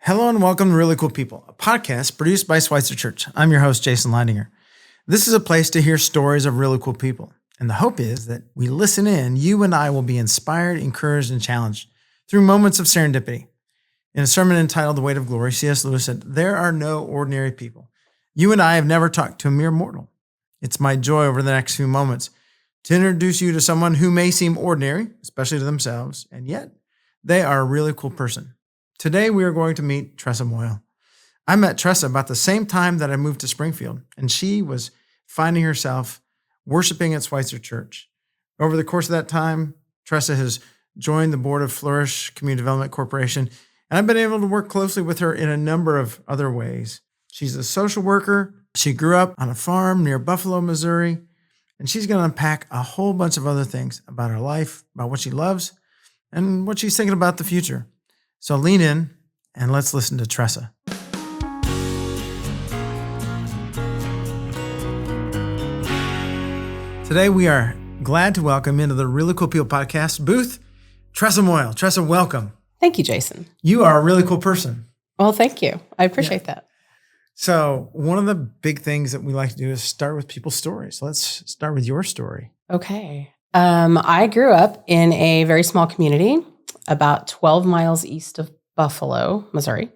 Hello and welcome to Really Cool People, a podcast produced by Schweitzer Church. I'm your host, Jason Leidinger. This is a place to hear stories of really cool people. And the hope is that we listen in, you and I will be inspired, encouraged, and challenged through moments of serendipity. In a sermon entitled The Weight of Glory, C.S. Lewis said, "There are no ordinary people. You and I have never talked to a mere mortal. It's my joy over the next few moments to introduce you to someone who may seem ordinary, especially to themselves, and yet they are a really cool person. Today, we are going to meet Tressa Moyle. I met Tressa about the same time that I moved to Springfield, and she was finding herself worshiping at Schweitzer Church. Over the course of that time, Tressa has joined the board of Flourish Community Development Corporation, and I've been able to work closely with her in a number of other ways. She's a social worker. She grew up on a farm near Buffalo, Missouri, and she's going to unpack a whole bunch of other things about her life, about what she loves, and what she's thinking about the future. So lean in and let's listen to Tressa. Today we are glad to welcome into the Really Cool People podcast booth, Tressa Moyle. Tressa, welcome. Thank you, Jason. You are a really cool person. Well, thank you. I appreciate that. So one of the big things that we like to do is start with people's stories. Let's start with your story. Okay. I grew up in a very small community about 12 miles east of Buffalo, Missouri,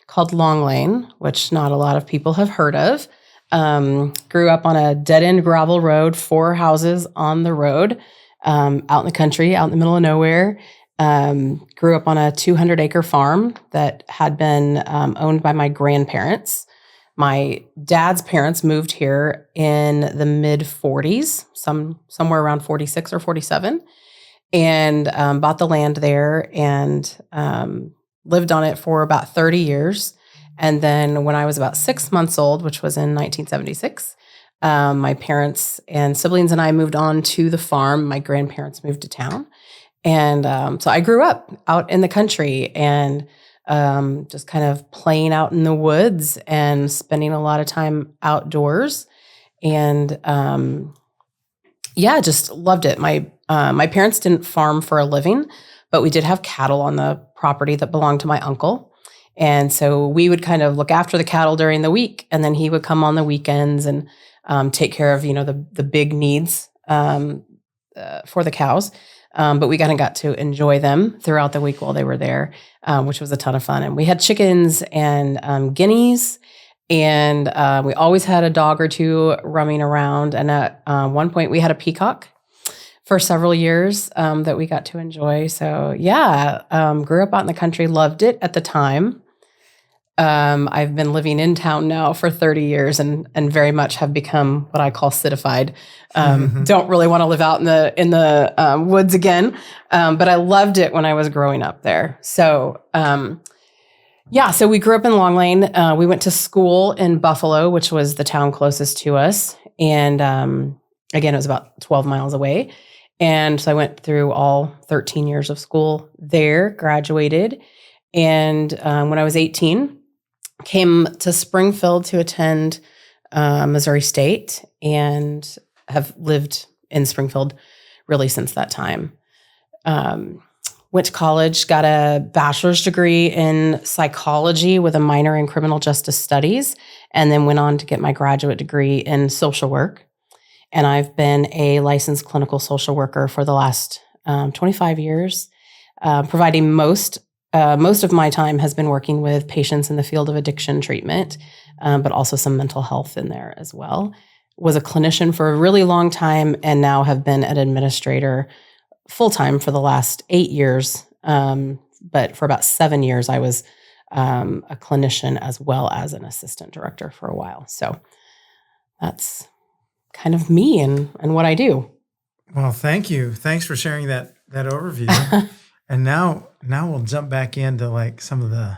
called Long Lane, which not a lot of people have heard of. Grew up on a dead-end gravel road, 4 houses on the road, out in the country, out in the middle of nowhere. Grew up on a 200-acre farm that had been owned by my grandparents. My dad's parents moved here in the mid-40s, somewhere around 46 or 47. And bought the land there and lived on it for about 30 years. And then when I was about 6 months old, which was in 1976, my parents and siblings and I moved on to the farm. My grandparents moved to town. And so I grew up out in the country and just kind of playing out in the woods and spending a lot of time outdoors. And just loved it. My parents didn't farm for a living, but we did have cattle on the property that belonged to my uncle. And so we would kind of look after the cattle during the week, and then he would come on the weekends and take care of, the big needs for the cows. But we kind of got to enjoy them throughout the week while they were there, which was a ton of fun. And we had chickens and guineas. And we always had a dog or two roaming around. And at one point, we had a peacock for several years that we got to enjoy. So, grew up out in the country, loved it at the time. I've been living in town now for 30 years and very much have become what I call citified. Don't really want to live out in the woods again, but I loved it when I was growing up there. So, so we grew up in Long Lane. We went to school in Buffalo, which was the town closest to us. And again, it was about 12 miles away. And so I went through all 13 years of school there, graduated. And when I was 18, came to Springfield to attend Missouri State and have lived in Springfield really since that time. Went to college, got a bachelor's degree in psychology with a minor in criminal justice studies, and then went on to get my graduate degree in social work. And I've been a licensed clinical social worker for the last 25 years, providing most of my time has been working with patients in the field of addiction treatment, but also some mental health in there as well. Was a clinician for a really long time and now have been an administrator full-time for the last 8 years. But for about 7 years, I was a clinician as well as an assistant director for a while. So that's kind of me and what I do. Well, thank you. Thanks for sharing that overview. And now we'll jump back into like some of the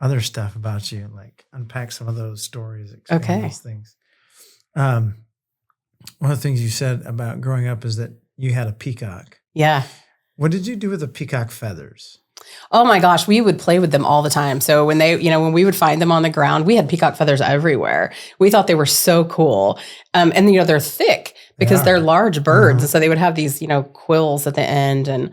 other stuff about you, like unpack some of those stories, explain those things. One of the things you said about growing up is that you had a peacock. Yeah. What did you do with the peacock feathers? Oh my gosh, we would play with them all the time. So when when we would find them on the ground, we had peacock feathers everywhere. We thought they were so cool. And they're thick because they're large birds. And so they would have these, quills at the end. And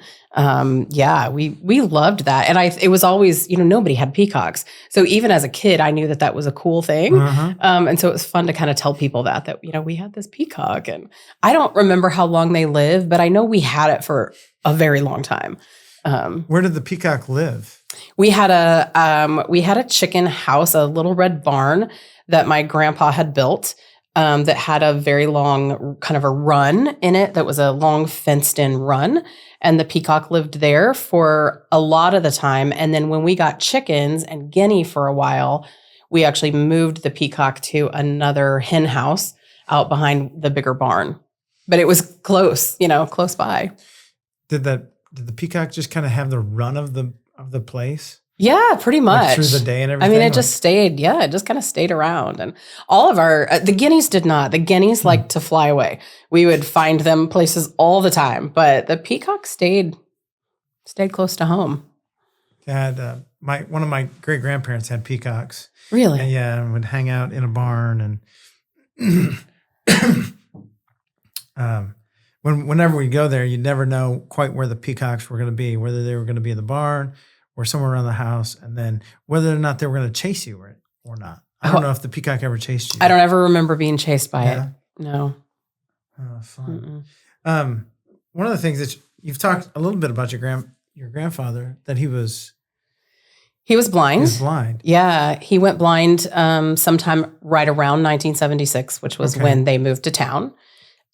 we loved that. And it was always, nobody had peacocks. So even as a kid, I knew that was a cool thing. And so it was fun to kind of tell people that, we had this peacock. And I don't remember how long they lived, but I know we had it for a very long time. Where did the peacock live? We had a chicken house, a little red barn that my grandpa had built that had a very long kind of a run in it that was a long fenced in run. And the peacock lived there for a lot of the time. And then when we got chickens and guinea for a while, we actually moved the peacock to another hen house out behind the bigger barn. But it was close, close by. Did the peacock just kind of have the run of the place? Yeah, pretty much. Like through the day and everything? I mean, it just kind of stayed around. And all of the guineas did not. The guineas liked to fly away. We would find them places all the time, but the peacock stayed close to home. Had one of my great grandparents had peacocks. Really? And would hang out in a barn and whenever we go there, you'd never know quite where the peacocks were going to be, whether they were going to be in the barn or somewhere around the house, and then whether or not they were going to chase you or not. I don't know if the peacock ever chased you. I don't ever remember being chased by it. No. Oh, fun. One of the things that you've talked a little bit about your grandfather, that he was blind. He was blind. Yeah, he went blind sometime right around 1976, which was when they moved to town.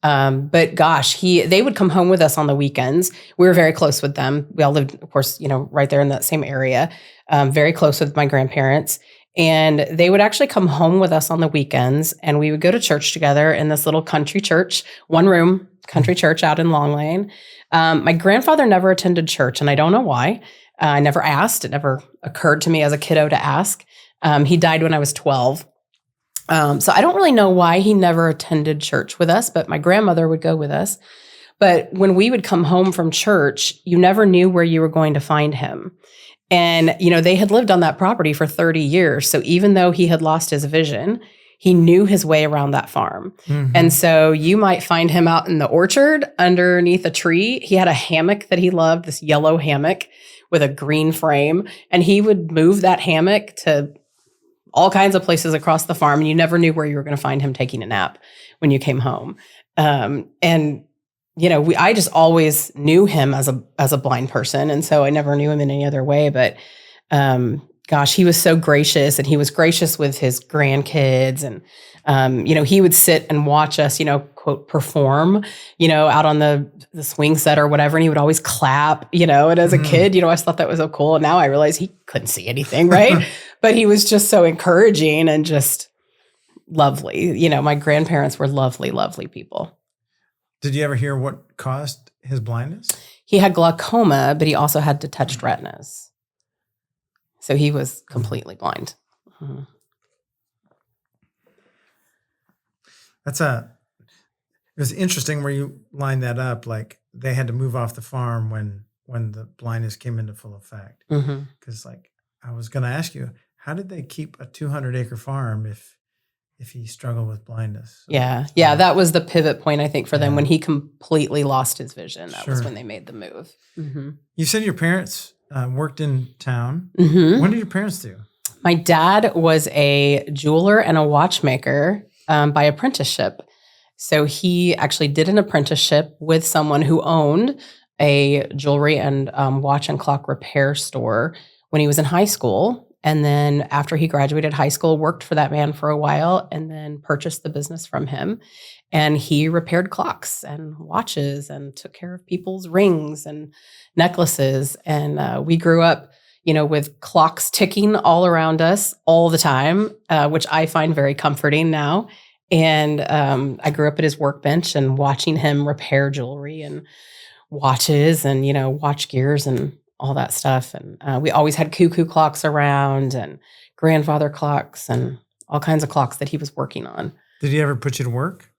But gosh, they would come home with us on the weekends. We were very close with them. We all lived, of course, right there in that same area, very close with my grandparents. And they would actually come home with us on the weekends, and we would go to church together in this little country church, one room country church out in Long Lane. My grandfather never attended church, and I don't know why. I never asked. It never occurred to me as a kiddo to ask. He died when I was 12. So I don't really know why he never attended church with us, but my grandmother would go with us. But when we would come home from church, you never knew where you were going to find him. And, they had lived on that property for 30 years. So even though he had lost his vision, he knew his way around that farm. And so you might find him out in the orchard underneath a tree. He had a hammock that he loved, this yellow hammock with a green frame. And he would move that hammock to all kinds of places across the farm, and you never knew where you were going to find him taking a nap when you came home. I just always knew him as a blind person, and so I never knew him in any other way. But gosh, he was so gracious, and he was gracious with his grandkids, and he would sit and watch us, quote, perform, out on the swing set or whatever, and he would always clap, and as a kid, I always thought that was so cool. And now I realize he couldn't see anything, right? But he was just so encouraging and just lovely. My grandparents were lovely, lovely people. Did you ever hear what caused his blindness? He had glaucoma, but he also had detached retinas. So he was completely blind. Mm-hmm. It was interesting where you lined that up. Like they had to move off the farm when the blindness came into full effect. Because I was going to ask you, how did they keep a 200-acre farm if he struggled with blindness? Yeah, that was the pivot point, I think, for them when he completely lost his vision. That was when they made the move. You said your parents worked in town. What did your parents do? My dad was a jeweler and a watchmaker by apprenticeship. So he actually did an apprenticeship with someone who owned a jewelry and watch and clock repair store when he was in high school. And then after he graduated high school, worked for that man for a while and then purchased the business from him. And he repaired clocks and watches and took care of people's rings and necklaces. And we grew up, with clocks ticking all around us all the time, which I find very comforting now. And I grew up at his workbench and watching him repair jewelry and watches and, watch gears and all that stuff. And we always had cuckoo clocks around and grandfather clocks and all kinds of clocks that he was working on. Did he ever put you to work?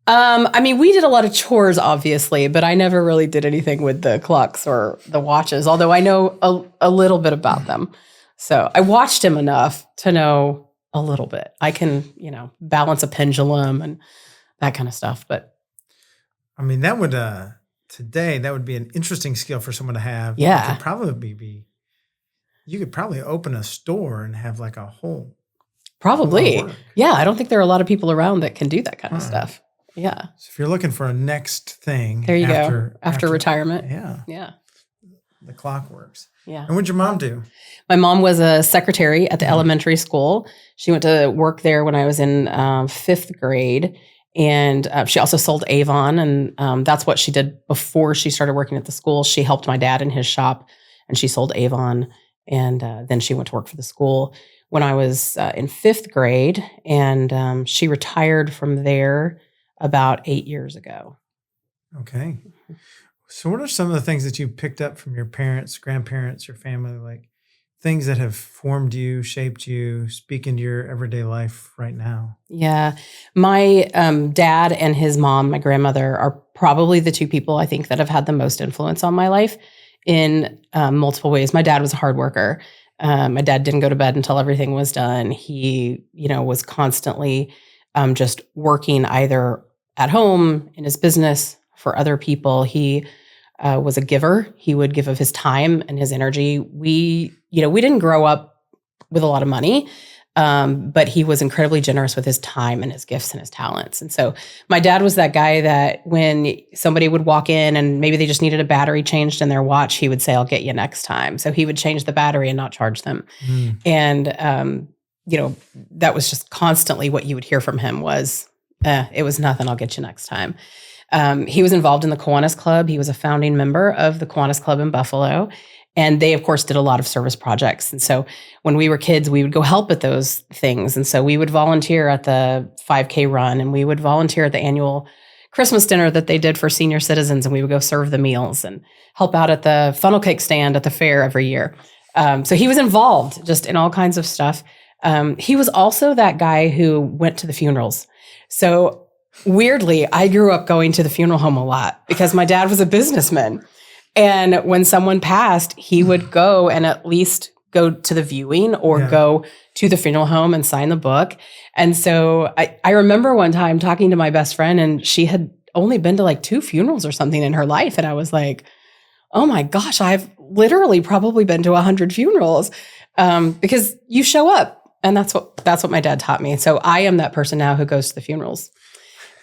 I mean, we did a lot of chores, obviously, but I never really did anything with the clocks or the watches, although I know a little bit about them. So I watched him enough to know a little bit. I can, balance a pendulum and that kind of stuff. But I mean, that would, today, that would be an interesting skill for someone to have. Yeah. It could probably you could probably open a store and have like a whole. probably. Whole lot of work. Yeah. I don't think there are a lot of people around that can do that kind of stuff. Yeah. So if you're looking for a next thing. There you go. After retirement. Yeah. Yeah. The clock works. Yeah. And what'd your mom do? My mom was a secretary at the elementary school. She went to work there when I was in 5th grade. And she also sold Avon. And that's what she did before she started working at the school. She helped my dad in his shop and she sold Avon. And then she went to work for the school when I was in 5th grade. And she retired from there about 8 years ago. Okay. So what are some of the things that you picked up from your parents, grandparents, your family, like things that have formed you, shaped you, speak into your everyday life right now? Yeah. My dad and his mom, my grandmother, are probably the two people I think that have had the most influence on my life in multiple ways. My dad was a hard worker. My dad didn't go to bed until everything was done. He, was constantly just working either at home, in his business, for other people. He was a giver. He would give of his time and his energy. We didn't grow up with a lot of money, but he was incredibly generous with his time and his gifts and his talents. And so my dad was that guy that when somebody would walk in and maybe they just needed a battery changed in their watch, he would say, "I'll get you next time." So he would change the battery and not charge them. And, that was just constantly what you would hear from him was, it was nothing, I'll get you next time. He was involved in the Kiwanis Club. He was a founding member of the Kiwanis Club in Buffalo. And they, of course, did a lot of service projects. And so when we were kids, we would go help at those things. And so we would volunteer at the 5K run, and we would volunteer at the annual Christmas dinner that they did for senior citizens. And we would go serve the meals and help out at the funnel cake stand at the fair every year. So he was involved just in all kinds of stuff. He was also that guy who went to the funerals. So weirdly, I grew up going to the funeral home a lot because my dad was a businessman. And when someone passed, he would go and at least go to the viewing or go to the funeral home and sign the book. And so I remember one time talking to my best friend, and she had only been to like 2 funerals or something in her life. And I was like, oh my gosh, I've literally probably been to 100 funerals because you show up. And that's what my dad taught me. So I am that person now who goes to the funerals.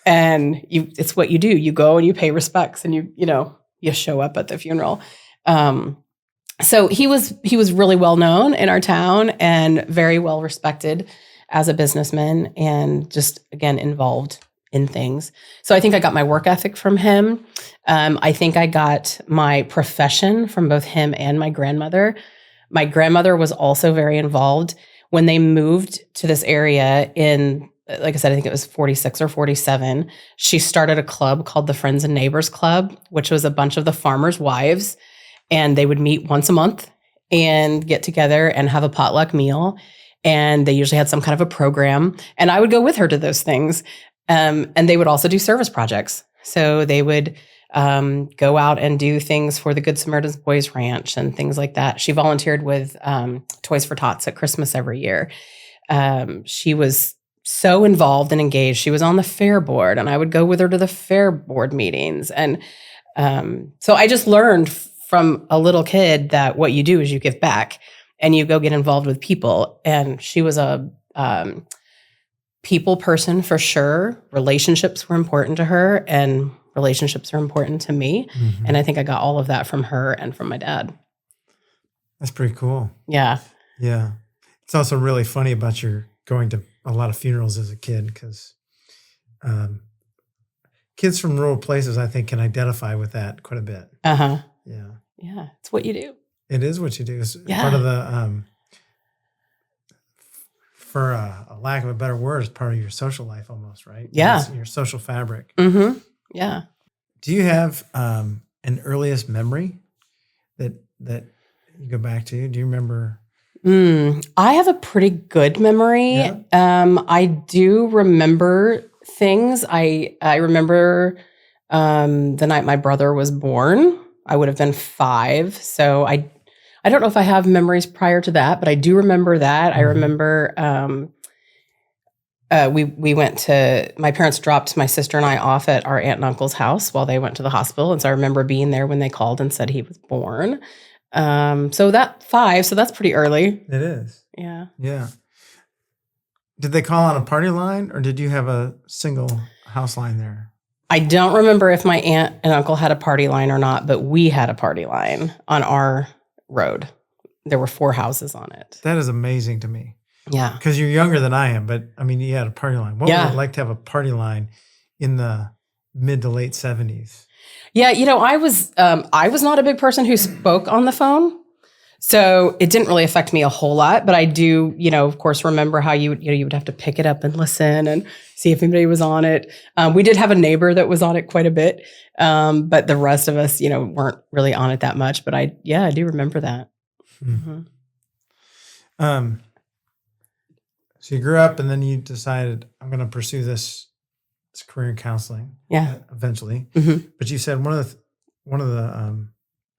And it's what you do. You go and you pay respects, and you show up at the funeral. So he was really well known in our town and very well respected as a businessman, and just, again, involved in things. So I think I got my work ethic from him. I think I got my profession from both him and my grandmother. My grandmother was also very involved. When they moved to this area in, like I said, I think it was 46 or 47, she started a club called the Friends and Neighbors Club, which was a bunch of the farmers' wives. And they would meet once a month and get together and have a potluck meal. And they usually had some kind of a program. And I would go with her to those things. And they would also do service projects. So they would go out and do things for the Good Samaritan's Boys Ranch and things like that. She volunteered with Toys for Tots at Christmas every year. She was so involved and engaged. She was on the fair board, and I would go with her to the fair board meetings. And so I just learned from a little kid that what you do is you give back and you go get involved with people. And she was a people person for sure. Relationships were important to her, and relationships are important to me. Mm-hmm. And I think I got all of that from her and from my dad. That's pretty cool. Yeah. Yeah. It's also really funny about your going to a lot of funerals as a kid, because kids from rural places, I think, can identify with that quite a bit. Uh-huh. Yeah. Yeah. It's what you do. It is what you do. It's part of the, for a lack of a better word, it's part of your social life almost, right? Yeah. It's your social fabric. Mm-hmm. Yeah. Do you have an earliest memory that you go back to? Do you remember? I have a pretty good memory. Yeah. I do remember things. I remember the night my brother was born. I would have been 5. So I don't know if I have memories prior to that, but I do remember that. I remember we went to, my parents dropped my sister and I off at our aunt and uncle's house while they went to the hospital. And so I remember being there when they called and said he was born. So that 5, so that's pretty early. It is. Yeah. Yeah. Did they call on a party line, or did you have a single house line there? I don't remember if my aunt and uncle had a party line or not, but we had a party line on our road. There were 4 houses on it. That is amazing to me. Yeah. Because you're younger than I am, but I mean, you had a party line. What would it like to have a party line in the mid to late 70s? Yeah, I was not a big person who spoke on the phone. So it didn't really affect me a whole lot, but I do, of course, remember how you would have to pick it up and listen and see if anybody was on it. We did have a neighbor that was on it quite a bit, but the rest of us, weren't really on it that much. But I do remember that. Mm-hmm. So you grew up, and then you decided, I'm going to pursue this career in counseling. Yeah. Eventually, But you said one of the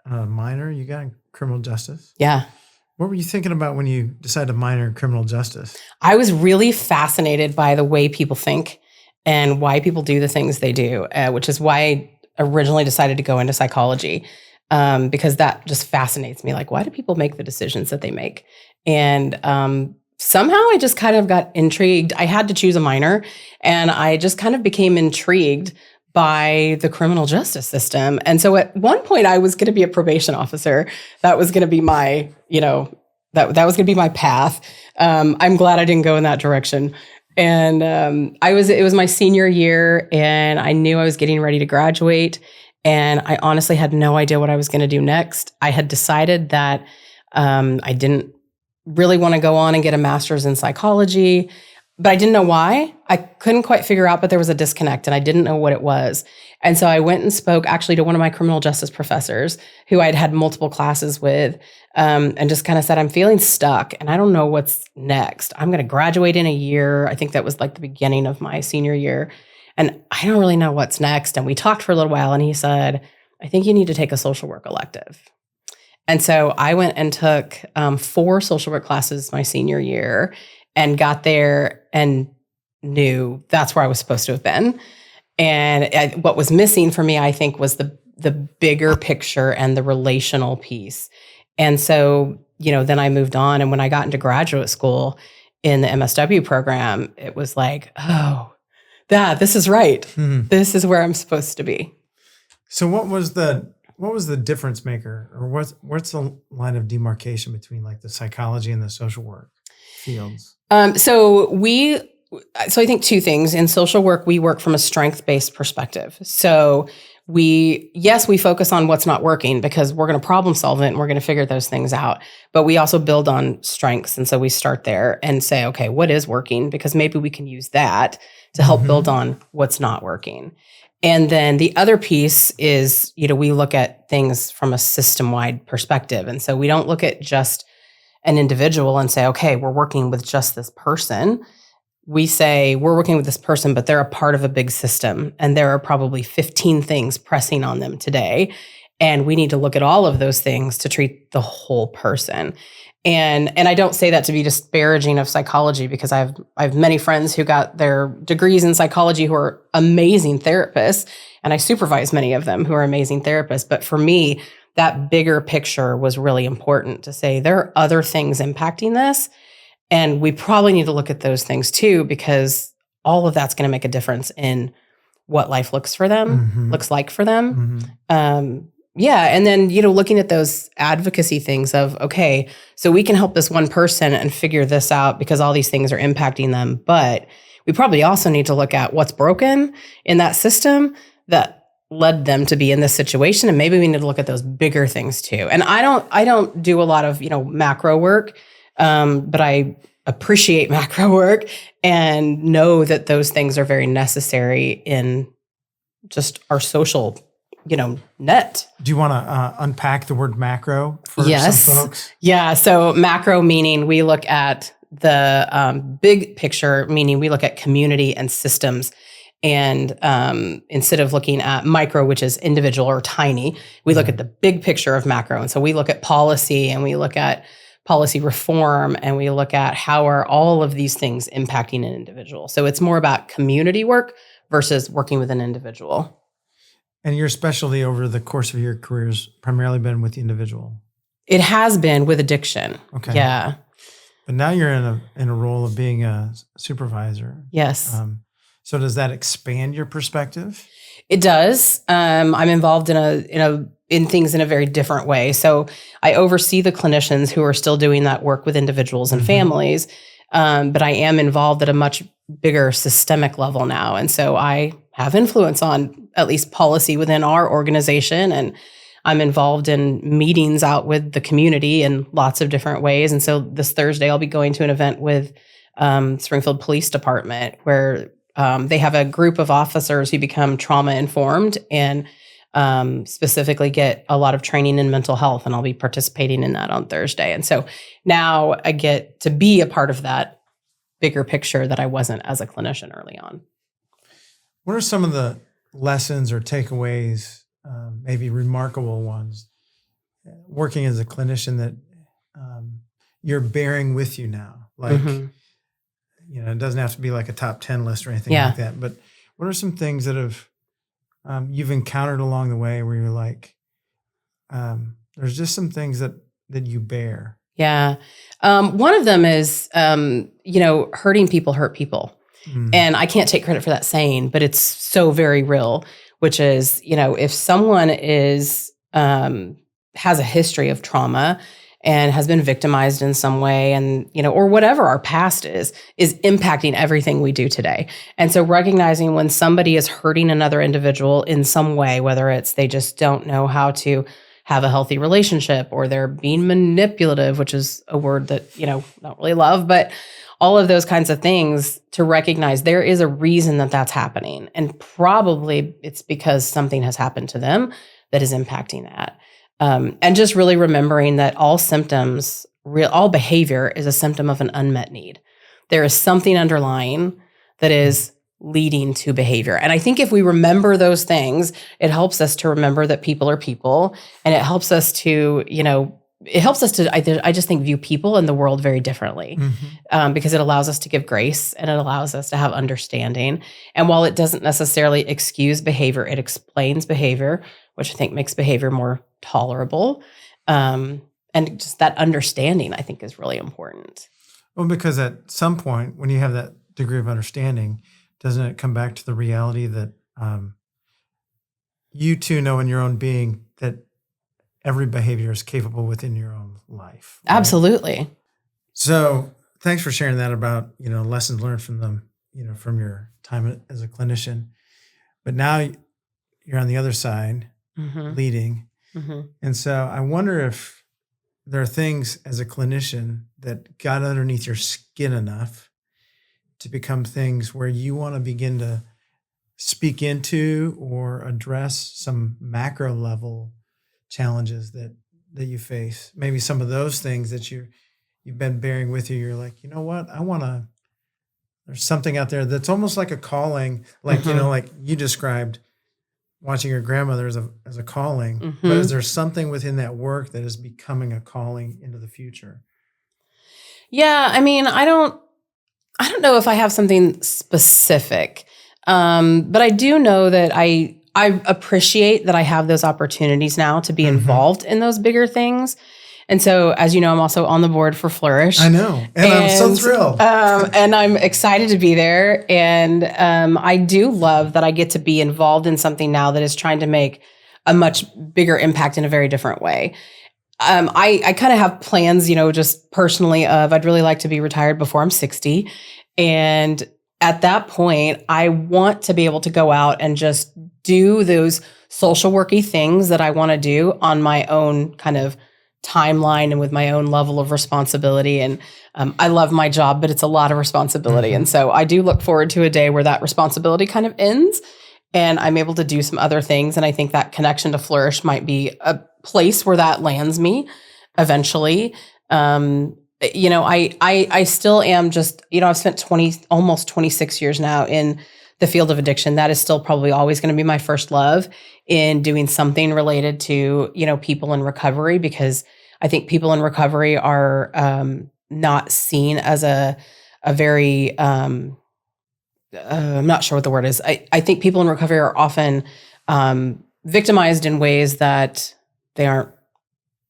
minor you got in criminal justice. Yeah. What were you thinking about when you decided to minor in criminal justice? I was really fascinated by the way people think and why people do the things they do, which is why I originally decided to go into psychology, because that just fascinates me. Like, why do people make the decisions that they make? And somehow I just kind of got intrigued. I had to choose a minor, and I just kind of became intrigued by the criminal justice system. And so at one point I was going to be a probation officer. That was going to be my, that was going to be my path. I'm glad I didn't go in that direction. And it was my senior year, and I knew I was getting ready to graduate. And I honestly had no idea what I was going to do next. I had decided that I didn't really want to go on and get a master's in psychology, but I didn't know why. I couldn't quite figure out, but there was a disconnect, and I didn't know what it was. And so I went and spoke actually to one of my criminal justice professors who I'd had multiple classes with, and just kind of said, I'm feeling stuck and I don't know what's next. I'm going to graduate in a year. I think that was like the beginning of my senior year. And I don't really know what's next. And we talked for a little while, and he said, I think you need to take a social work elective. And so I went and took 4 social work classes my senior year, and got there and knew that's where I was supposed to have been. And what was missing for me, I think, was the bigger picture and the relational piece. And so, then I moved on. And when I got into graduate school in the MSW program, it was like, oh, this is right. Mm-hmm. This is where I'm supposed to be. So what was the difference maker, or what's the line of demarcation between like the psychology and the social work fields? So I think 2 things. In social work, we work from a strength-based perspective. So we focus on what's not working, because we're going to problem solve it and we're going to figure those things out. But we also build on strengths. And so we start there and say, okay, what is working? Because maybe we can use that to help build on what's not working. And then the other piece is, we look at things from a system-wide perspective. And so we don't look at just an individual and say, okay, we're working with just this person. We say we're working with this person, but they're a part of a big system, and there are probably 15 things pressing on them today. And we need to look at all of those things to treat the whole person. And I don't say that to be disparaging of psychology, because I have many friends who got their degrees in psychology who are amazing therapists, and I supervise many of them who are amazing therapists. But for me, that bigger picture was really important to say there are other things impacting this, and we probably need to look at those things too, because all of that's going to make a difference in what life looks like for them. And then, looking at those advocacy things of, okay, so we can help this one person and figure this out because all these things are impacting them. But we probably also need to look at what's broken in that system that led them to be in this situation. And maybe we need to look at those bigger things too. And I don't do a lot of, macro work, but I appreciate macro work and know that those things are very necessary in just our social net. Do you want to unpack the word macro for some folks? Yeah. So macro meaning we look at the big picture, meaning we look at community and systems. And instead of looking at micro, which is individual or tiny, we look at the big picture of macro. And so we look at policy, and we look at policy reform, and we look at how are all of these things impacting an individual. So it's more about community work versus working with an individual. And your specialty over the course of your career has primarily been with the individual. It has been with addiction. Okay. Yeah. But now you're in a role of being a supervisor. Yes. So does that expand your perspective? It does. I'm involved in things in a very different way. So I oversee the clinicians who are still doing that work with individuals and families. But I am involved at a much bigger systemic level now. And so I have influence on at least policy within our organization. And I'm involved in meetings out with the community in lots of different ways. And so this Thursday, I'll be going to an event with Springfield Police Department where they have a group of officers who become trauma informed and specifically get a lot of training in mental health. And I'll be participating in that on Thursday. And so now I get to be a part of that bigger picture that I wasn't as a clinician early on. What are some of the lessons or takeaways, maybe remarkable ones, working as a clinician that you're bearing with you now? Like, it doesn't have to be like a top 10 list or anything like that, but what are some things that have you've encountered along the way where you're like, there's just some things that you bear? Yeah. One of them is, hurting people hurt people. And I can't take credit for that saying, but it's so very real, which is, if someone has a history of trauma and has been victimized in some way and, or whatever our past is impacting everything we do today. And so recognizing when somebody is hurting another individual in some way, whether it's they just don't know how to have a healthy relationship or they're being manipulative, which is a word that, not really love, but all of those kinds of things, to recognize there is a reason that that's happening. And probably it's because something has happened to them that is impacting that. And just really remembering that all symptoms, all behavior is a symptom of an unmet need. There is something underlying that is leading to behavior. And I think if we remember those things, it helps us to remember that people are people. And it helps us to, I just think, view people in the world very differently because it allows us to give grace and it allows us to have understanding. And while it doesn't necessarily excuse behavior, it explains behavior, which I think makes behavior more tolerable. And just that understanding, I think, is really important. Well, because at some point when you have that degree of understanding, doesn't it come back to the reality that you too know in your own being that every behavior is capable within your own life? Right? Absolutely. So thanks for sharing that about, lessons learned from them, from your time as a clinician. But now you're on the other side, leading. And so I wonder if there are things as a clinician that got underneath your skin enough to become things where you want to begin to speak into or address some macro level challenges that you face. Maybe some of those things that you've been bearing with you. You're like, you know what? There's something out there that's almost like a calling, like, like you described watching your grandmother as a calling, but is there something within that work that is becoming a calling into the future? Yeah. I mean, I don't know if I have something specific, but I do know that I appreciate that I have those opportunities now to be involved in those bigger things. And so, as you know, I'm also on the board for Flourish. I know. And I'm so thrilled. And I'm excited to be there. And I do love that I get to be involved in something now that is trying to make a much bigger impact in a very different way. I kind of have plans, just personally I'd really like to be retired before I'm 60. And at that point, I want to be able to go out and just do those social worky things that I want to do on my own kind of timeline and with my own level of responsibility. And I love my job, but it's a lot of responsibility. And so I do look forward to a day where that responsibility kind of ends and I'm able to do some other things. And I think that connection to Flourish might be a place where that lands me eventually. I still am just, I've spent almost 26 years now in the field of addiction, that is still probably always going to be my first love in doing something related to, people in recovery, because I think people in recovery are not seen as a very, I'm not sure what the word is. I think people in recovery are often victimized in ways that they're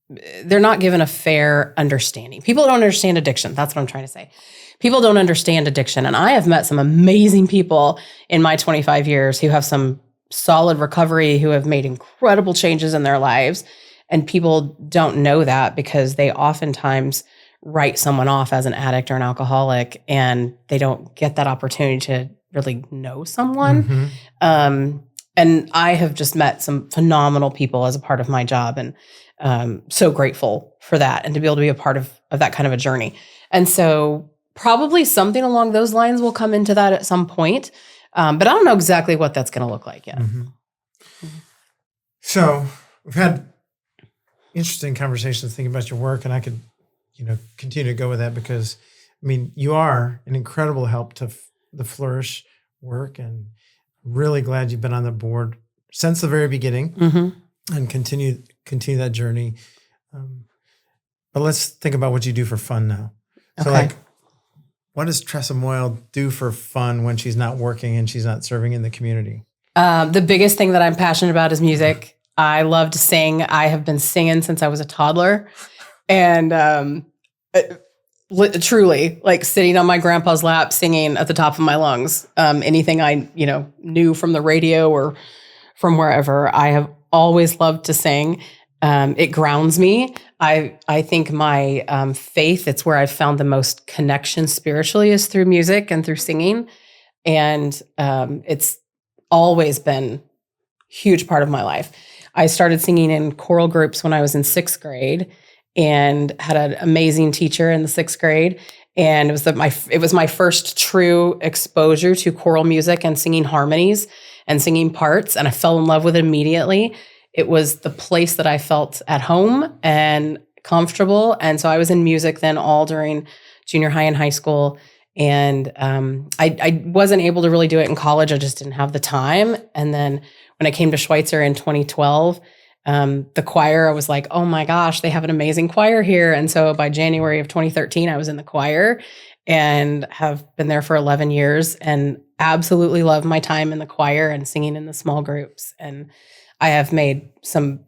not given a fair understanding. People don't understand addiction. That's what I'm trying to say. People don't understand addiction. And I have met some amazing people in my 25 years who have some solid recovery, who have made incredible changes in their lives. And people don't know that because they oftentimes write someone off as an addict or an alcoholic, and they don't get that opportunity to really know someone. Mm-hmm. And I have just met some phenomenal people as a part of my job, and so grateful for that and to be able to be a part of that kind of a journey. And so probably something along those lines will come into that at some point. But I don't know exactly what that's going to look like yet. Mm-hmm. So we've had interesting conversations thinking about your work, and I could, continue to go with that because, you are an incredible help to the Flourish work, and really glad you've been on the board since the very beginning and continue that journey. But let's think about what you do for fun now. So what does Tressa Moyle do for fun when she's not working and she's not serving in the community? The biggest thing that I'm passionate about is music. I love to sing. I have been singing since I was a toddler. And truly, like sitting on my grandpa's lap, singing at the top of my lungs. Anything I, knew from the radio or from wherever, I have always loved to sing. It grounds me. I think my faith, it's where I've found the most connection spiritually, is through music and through singing. And it's always been a huge part of my life. I started singing in choral groups when I was in 6th grade and had an amazing teacher in the 6th grade. And it was my first true exposure to choral music and singing harmonies and singing parts. And I fell in love with it immediately. It was the place that I felt at home and comfortable. And so I was in music then all during junior high and high school. And I wasn't able to really do it in college. I just didn't have the time. And then when I came to Schweitzer in 2012, the choir, I was like, oh my gosh, they have an amazing choir here. And so by January of 2013, I was in the choir and have been there for 11 years and absolutely love my time in the choir and singing in the small groups. And I have made some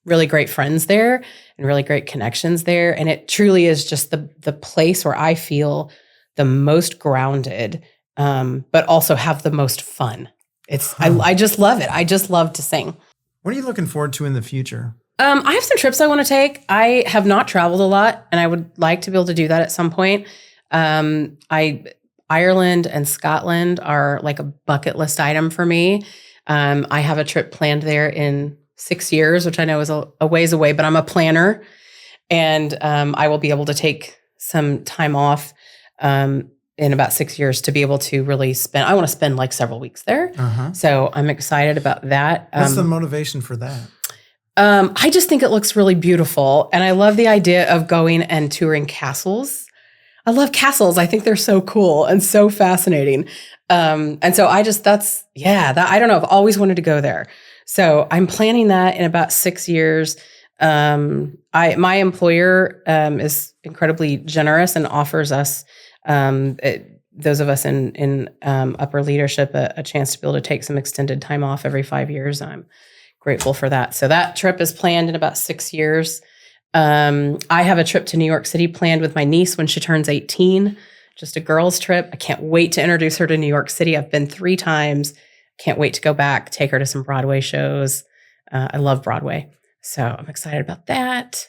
really great friends there and really great connections there. And it truly is just the place where I feel the most grounded, but also have the most fun. I just love it. I just love to sing. What are you looking forward to in the future? I have some trips I want to take. I have not traveled a lot, and I would like to be able to do that at some point. Ireland and Scotland are like a bucket list item for me. I have a trip planned there in 6 years, which I know is a ways away, but I'm a planner, and I will be able to take some time off in about 6 years to be able to really I want to spend like several weeks there. So I'm excited about that. What's the motivation for that? I just think it looks really beautiful. And I love the idea of going and touring castles. I love castles. I think they're so cool and so fascinating. And so I don't know. I've always wanted to go there. So I'm planning that in about 6 years. My employer is incredibly generous and offers us, those of us in upper leadership, a chance to be able to take some extended time off every 5 years. I'm grateful for that. So that trip is planned in about 6 years. I have a trip to New York City planned with my niece when she turns 18, just a girls' trip. I can't wait to introduce her to New York City. I've been 3 times. Can't wait to go back, take her to some Broadway shows. I love Broadway. So I'm excited about that.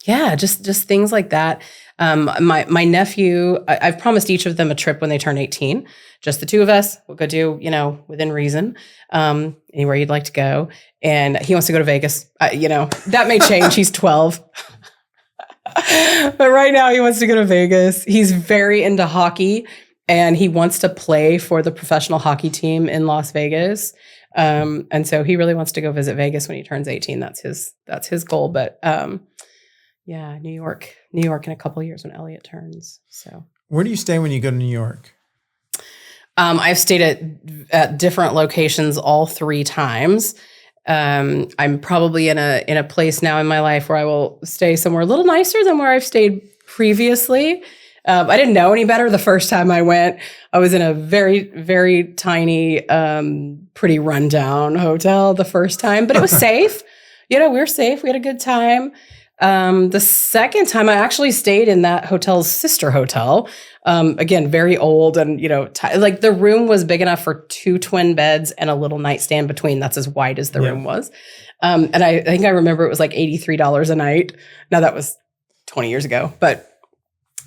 Just things like that. My nephew, I've promised each of them a trip when they turn 18. Just the 2 of us. We'll go do, within reason, anywhere you'd like to go. And he wants to go to Vegas. That may change. He's 12. But right now he wants to go to Vegas. He's very into hockey and he wants to play for the professional hockey team in Las Vegas. And so he really wants to go visit Vegas when he turns 18. That's his goal. But New York in a couple of years when Elliot turns. So where do you stay when you go to New York? I've stayed at different locations all 3 times. I'm probably in a place now in my life where I will stay somewhere a little nicer than where I've stayed previously. I didn't know any better the first time I went. I was in a very, very tiny, pretty rundown hotel the first time, but it was safe. We were safe. We had a good time. The second time I actually stayed in that hotel's sister hotel. Again, very old and, like the room was big enough for 2 twin beds and a little nightstand between. That's as wide as the room was. And I think I remember it was like $83 a night. Now that was 20 years ago, but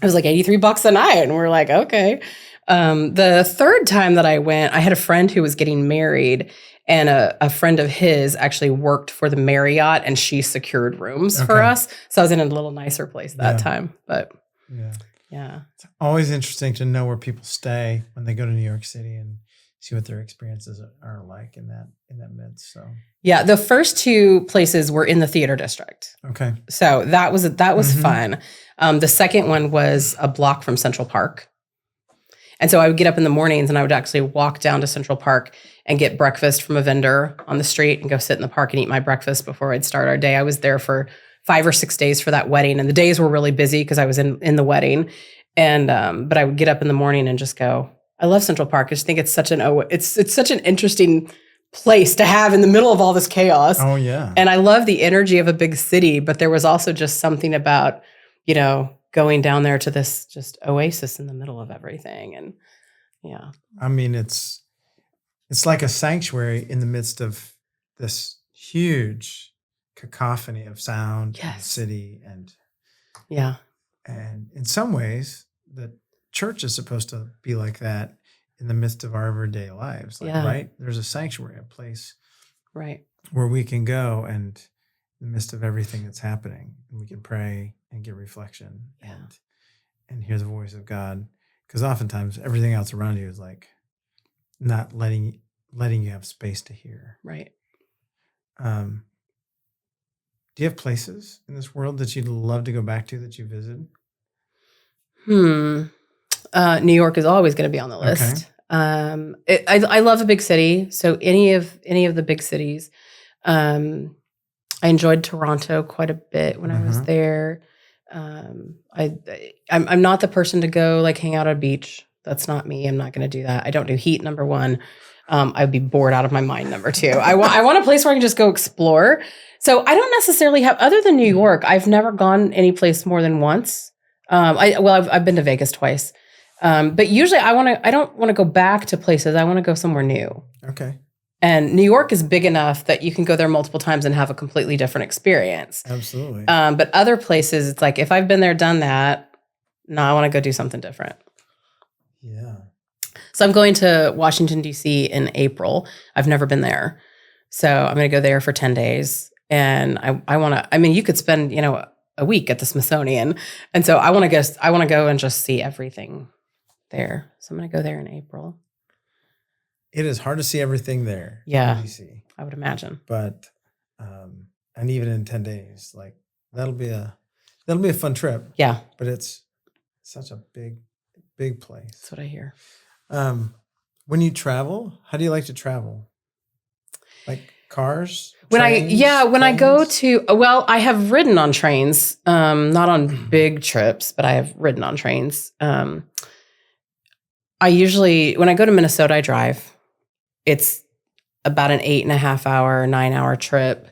it was like $83 a night. And we're like, okay. The third time that I went, I had a friend who was getting married, and a friend of his actually worked for the Marriott, and she secured rooms for us. So I was in a little nicer place that time. But yeah. It's always interesting to know where people stay when they go to New York City and see what their experiences are like in that midst. So yeah, the first 2 places were in the theater district. Okay. So that was fun. The second one was a block from Central Park. And so I would get up in the mornings and I would actually walk down to Central Park and get breakfast from a vendor on the street and go sit in the park and eat my breakfast before I'd start our day. I was there for 5 or 6 days for that wedding, and the days were really busy because I was in the wedding. And but I would get up in the morning and just go, I love Central Park. I just think it's such an interesting place to have in the middle of all this chaos. Oh yeah. And I love the energy of a big city, but there was also just something about, going down there to this just oasis in the middle of everything. And yeah. I mean, it's like a sanctuary in the midst of this huge cacophony of sound and city. And in some ways, the church is supposed to be like that in the midst of our everyday lives. Right? There's a sanctuary, a place where we can go and in the midst of everything that's happening, and we can pray and get reflection and hear the voice of God. Because oftentimes everything else around you is like not letting you have space to hear. Right. Do you have places in this world that you'd love to go back to that you visited? New York is always going to be on the list. Okay. I love a big city, so any of the big cities. I enjoyed Toronto quite a bit when I was there. I'm not the person to go like hang out at a beach. That's not me. I'm not going to do that. I don't do heat, number 1. I'd be bored out of my mind, number 2. I want a place where I can just go explore. So I don't necessarily have, other than New York, I've never gone any place more than once. I've been to Vegas twice. But usually I don't want to go back to places. I want to go somewhere new. Okay. And New York is big enough that you can go there multiple times and have a completely different experience. Absolutely. But other places, it's like, if I've been there, done that, no, I want to go do something different. Yeah. So I'm going to Washington, D.C. in April. I've never been there. So I'm going to go there for 10 days. And I want to, you could spend, a week at the Smithsonian. And so I want to go and just see everything there. So I'm going to go there in April. It is hard to see everything there. Yeah, in DC. I would imagine. But, and even in 10 days, like that'll be a fun trip. Yeah. But it's such a big place. That's what I hear. When you travel, how do you like to travel? Like cars? When trains, I go to, I have ridden on trains, not on big trips, but I have ridden on trains. I usually, when I go to Minnesota, I drive. It's about an 8.5 hour, 9 hour trip.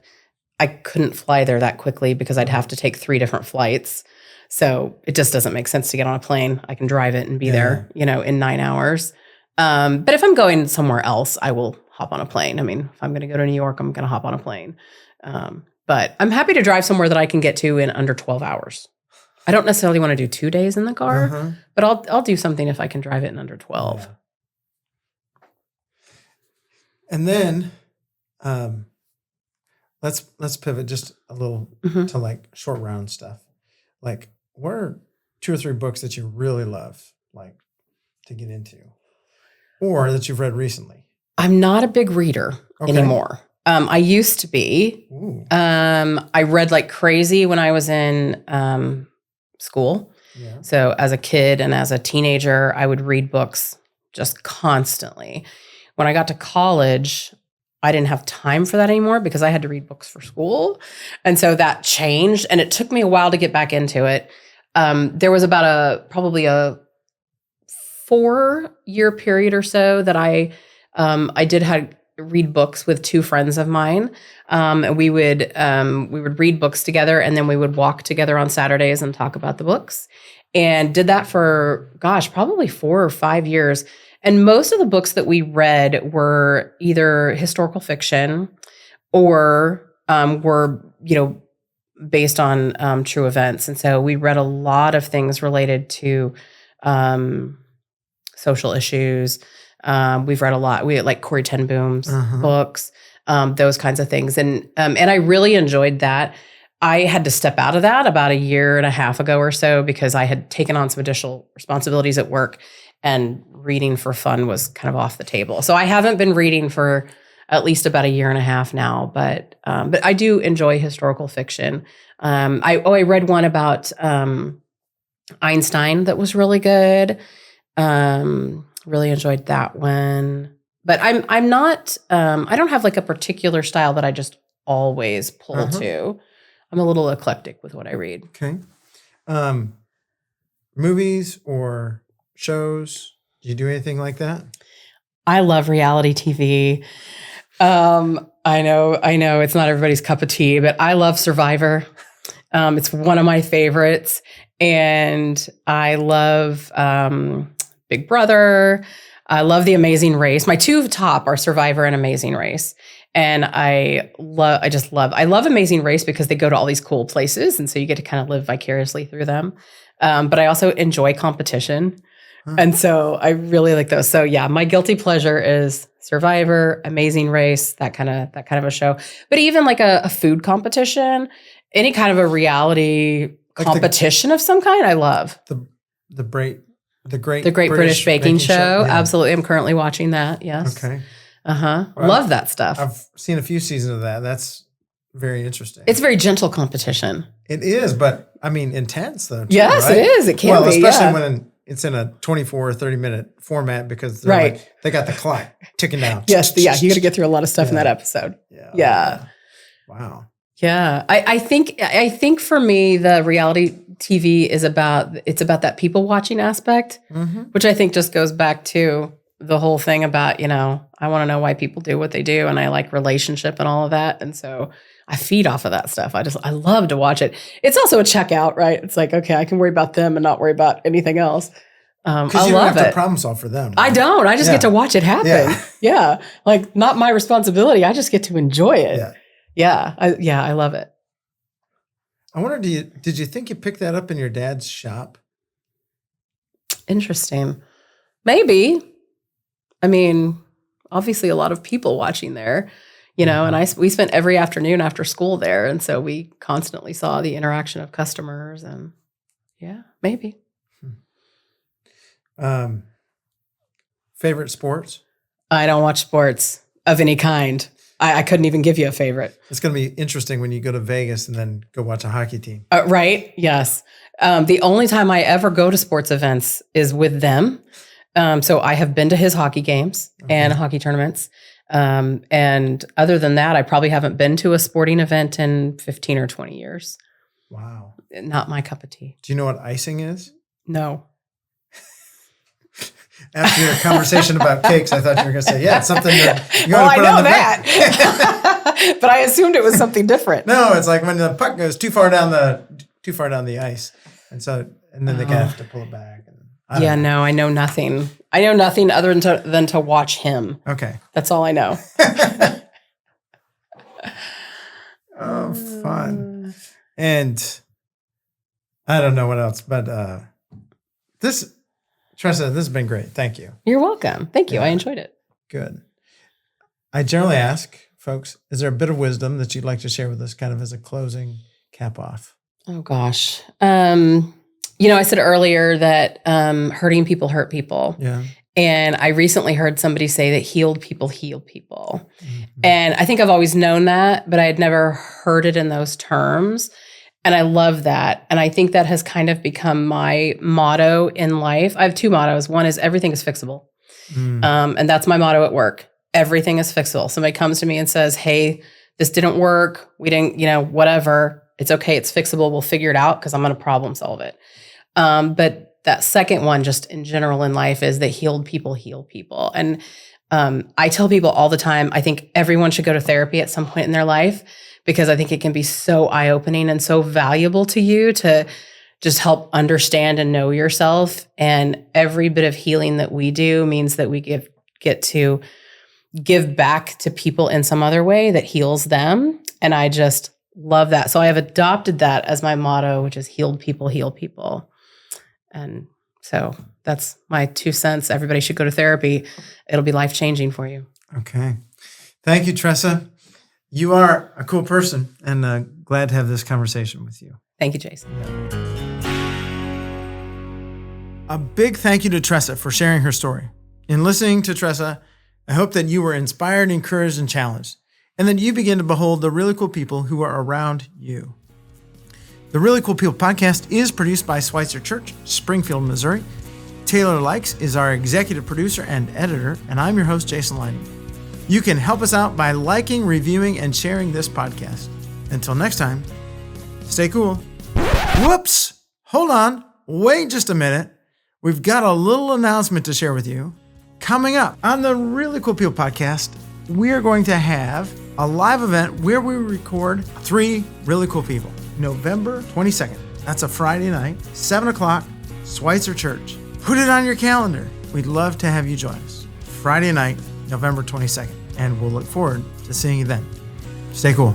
I couldn't fly there that quickly because I'd have to take 3 different flights. So it just doesn't make sense to get on a plane. I can drive it and be there, in 9 hours. But if I'm going somewhere else, I will hop on a plane. If I'm going to go to New York, I'm going to hop on a plane. But I'm happy to drive somewhere that I can get to in under 12 hours. I don't necessarily want to do 2 days in the car, but I'll do something if I can drive it in under 12. Yeah. And then let's pivot just a little to like short round stuff. Like, what are 2 or 3 books that you really love, like to get into, or that you've read recently? I'm not a big reader anymore. I used to be. Ooh. I read like crazy when I was in school. Yeah. So as a kid and as a teenager, I would read books just constantly. When I got to college, I didn't have time for that anymore because I had to read books for school. And so that changed, and it took me a while to get back into it. There was about probably a 4-year period or so that I did read books with 2 friends of mine. And we would read books together, and then we would walk together on Saturdays and talk about the books. And did that for, probably 4 or 5 years. And most of the books that we read were either historical fiction or were, based on true events. And so we read a lot of things related to social issues. We've read a lot. We had like Corrie ten Boom's books, those kinds of things. And I really enjoyed that. I had to step out of that about 1.5 years ago or so because I had taken on some additional responsibilities at work, and reading for fun was kind of off the table. So I haven't been reading for at least about 1.5 years now, but I do enjoy historical fiction. I read one about Einstein that was really good. Really enjoyed that one. But I'm not I don't have like a particular style that I just always pull to. I'm a little eclectic with what I read. Okay. Movies or shows? Do you do anything like that? I love reality TV. I know it's not everybody's cup of tea, but I love Survivor. It's one of my favorites. And I love Big Brother. I love The Amazing Race. My 2 top are Survivor and Amazing Race. And I love Amazing Race because they go to all these cool places. And so you get to kind of live vicariously through them. But I also enjoy competition. And so I really like those. So yeah, my guilty pleasure is Survivor, Amazing Race, that kind of a show. But even like a food competition, any kind of a reality competition of some kind, I love. The Great British Baking Show. Yeah. Absolutely. I'm currently watching that. Yes. Okay. Well, love that stuff. I've seen a few seasons of that. That's very interesting. It's very gentle competition. It is, but I mean, intense though. Too, yes, right? it is. It can be. Especially when it's in a 24 or 30 minute format because they got the clock ticking down. Yes. You got to get through a lot of stuff in that episode. Yeah. Wow. Yeah. I think for me, the reality TV is about that people watching aspect, which I think just goes back to the whole thing about, I want to know why people do what they do. And I like relationship and all of that. And so I feed off of that stuff. I love to watch it. It's also a checkout, right? It's like, okay, I can worry about them and not worry about anything else. I you don't love have to it. problem solve for them. Right? I don't. I just get to watch it happen. Yeah. Like not my responsibility. I just get to enjoy it. Yeah. I love it. I wonder, did you think you picked that up in your dad's shop? Interesting. Maybe. I mean, obviously a lot of people watching there, and we spent every afternoon after school there. And so we constantly saw the interaction of customers and maybe. Favorite sports? I don't watch sports of any kind. I couldn't even give you a favorite. It's going to be interesting when you go to Vegas and then go watch a hockey team. Right? Yes. The only time I ever go to sports events is with them. So I have been to his hockey games and hockey tournaments. And other than that, I probably haven't been to a sporting event in 15 or 20 years. Wow. Not my cup of tea. Do you know what icing is? No. After your conversation about cakes, I thought you were going to say, it's something that you're going to put I know on the that. But I assumed it was something different. No, it's like when the puck goes too far down the ice. And then they have to pull it back. No, I know nothing. I know nothing other than to watch him. Okay. That's all I know. Oh, fun. And I don't know what else, but Tressa, this has been great. Thank you. You're welcome. Thank you. I enjoyed it. Good. I generally ask folks, is there a bit of wisdom that you'd like to share with us kind of as a closing cap off? Oh, gosh. I said earlier that hurting people hurt people. Yeah. And I recently heard somebody say that healed people heal people. Mm-hmm. And I think I've always known that, but I had never heard it in those terms. And I love that. And I think that has kind of become my motto in life. I have 2 mottos. One is everything is fixable. And that's my motto at work. Everything is fixable. Somebody comes to me and says, hey, this didn't work. We didn't, whatever. It's okay. It's fixable. We'll figure it out because I'm going to problem solve it. But that second one, just in general in life, is that healed people heal people. And I tell people all the time, I think everyone should go to therapy at some point in their life, because I think it can be so eye-opening and so valuable to you to just help understand and know yourself. And every bit of healing that we do means that we get to give back to people in some other way that heals them. And I just love that. So I have adopted that as my motto, which is healed people heal people. And so that's my 2 cents. Everybody should go to therapy. It'll be life-changing for you. Okay. Thank you, Tressa. You are a cool person, and glad to have this conversation with you. Thank you, Jason. A big thank you to Tressa for sharing her story. In listening to Tressa, I hope that you were inspired, encouraged, and challenged, and that you begin to behold the really cool people who are around you. The Really Cool People podcast is produced by Schweitzer Church, Springfield, Missouri. Taylor Likes is our executive producer and editor, and I'm your host, Jason Leininger. You can help us out by liking, reviewing, and sharing this podcast. Until next time, stay cool. Whoops! Hold on. Wait just a minute. We've got a little announcement to share with you. Coming up on the Really Cool People podcast, we're going to have a live event where we record 3 really cool people. November 22nd. That's a Friday night, 7 o'clock, Schweitzer Church. Put it on your calendar. We'd love to have you join us. Friday night, November 22nd. And we'll look forward to seeing you then. Stay cool.